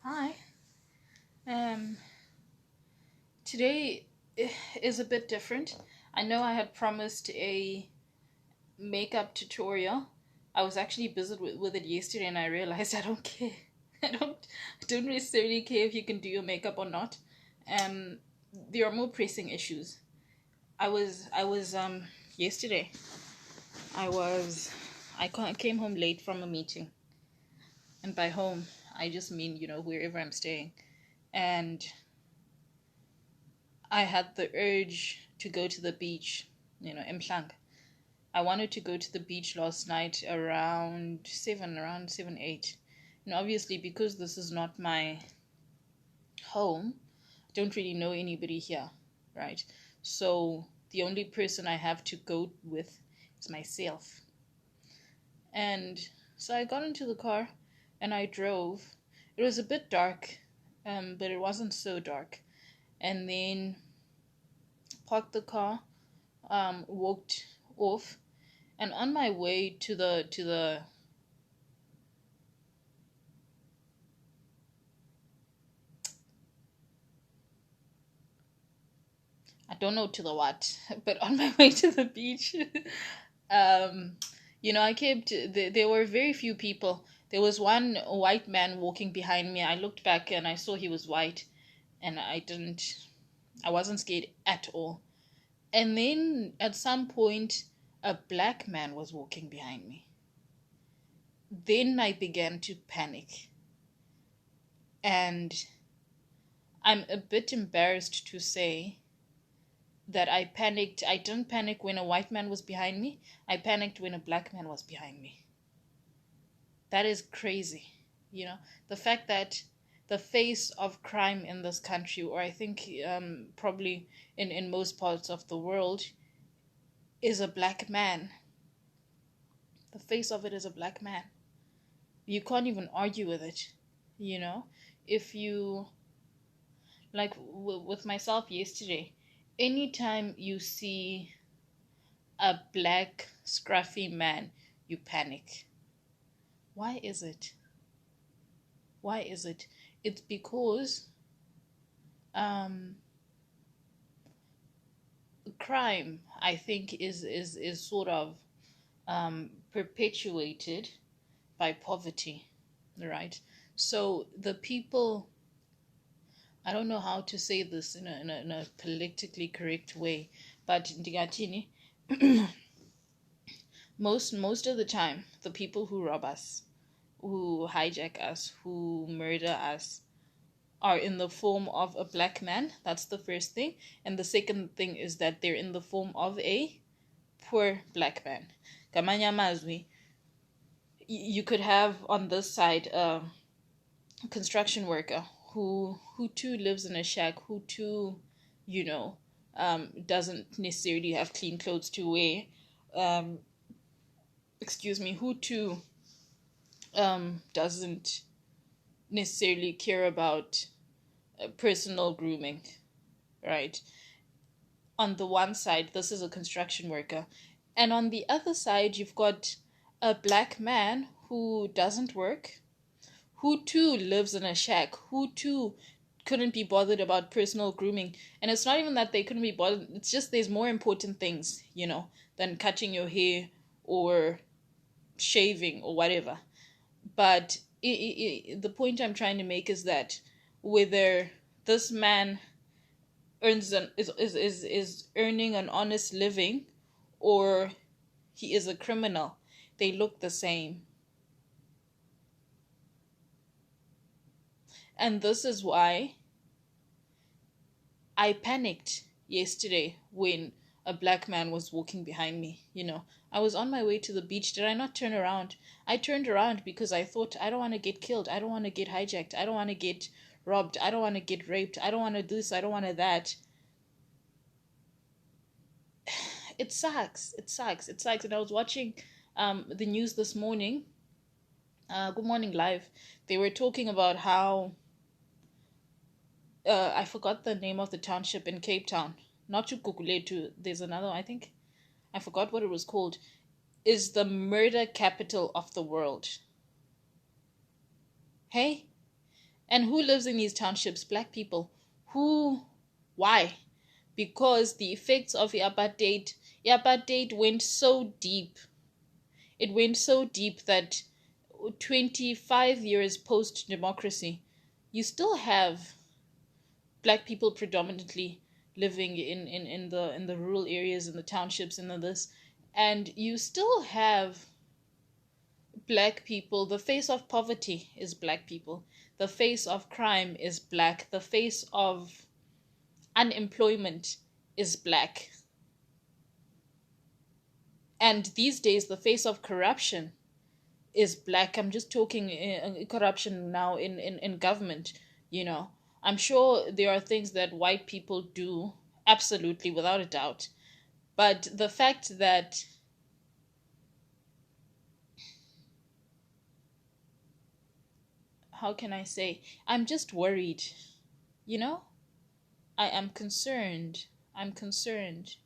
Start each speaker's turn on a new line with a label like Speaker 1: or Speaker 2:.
Speaker 1: Hi. Um, Today is a bit different. I know I had promised a makeup tutorial. I was actually busy with it yesterday, and I realized I don't care. I don't necessarily care if you can do your makeup or not. Um, there are more pressing issues. I was yesterday. I was came home late from a meeting, and by home I just mean wherever I'm staying, and I had the urge to go to the beach, Mhlang. I wanted to go to the beach last night around 7, 8. And obviously, because this is not my home, I don't really know anybody here, right? So the only person I have to go with is myself. And so I got into the car and I drove. It was a bit dark, but it wasn't so dark. And then parked the car, walked off, and on my way to the I don't know to the what, but on my way to the beach, um, I there were very few people. There was one white man walking behind me. I looked back and I saw he was white, and I wasn't scared at all. And then at some point, a black man was walking behind me. Then I began to panic, and I'm a bit embarrassed to say that I panicked. I didn't panic when a white man was behind me. I panicked when a black man was behind me. That is crazy. The fact that the face of crime in this country, or I think probably in most parts of the world, is a black man. The face of it is a black man. You can't even argue with it. You know, if you like with myself yesterday, anytime you see a black scruffy man, you panic. Why is it? Why is it? It's because um, crime, I think, is sort of perpetuated by poverty, right? So the people, I don't know how to say this in a politically correct way, but ndigatini, most of the time, the people who rob us, who hijack us, who murder us, are in the form of a black man. That's the first thing. And the second thing is that they're in the form of a poor black man. Kamanya Mazwi, you could have on this side a construction worker who too lives in a shack, who too, you know, doesn't necessarily have clean clothes to wear. Um, excuse me, who too doesn't necessarily care about personal grooming, right? On the one side, this is a construction worker. And on the other side, you've got a black man who doesn't work, who too lives in a shack, who too couldn't be bothered about personal grooming. And it's not even that they couldn't be bothered, it's just there's more important things, than cutting your hair or shaving or whatever. But the point I'm trying to make is that whether this man is earning an honest living or he is a criminal, they look the same. And this is why I panicked yesterday when a black man was walking behind me. I was on my way to the beach. Did I not turn around? I turned around because I thought, I don't want to get killed. I don't want to get hijacked. I don't want to get robbed. I don't want to get raped. I don't want to do this. I don't want to that. It sucks. It sucks. It sucks. And I was watching the news this morning. Good Morning Live. They were talking about how I forgot the name of the township in Cape Town. Not to Kukuletu. There's another. I think I forgot what it was called. Is the murder capital of the world. Hey, And who lives in these townships? Black people. Who? Why? Because the effects of apartheid went so deep. It went so deep that 25 years post democracy, you still have black people predominantly living in the rural areas, in the townships, and this, and you still have black people. The face of poverty is black people. The face of crime is black. The face of unemployment is black. And these days, the face of corruption is black. I'm just talking corruption now in government, you know. I'm sure there are things that white people do, absolutely, without a doubt. But the fact that, how can I say, I'm just worried, you know? I am concerned. I'm concerned.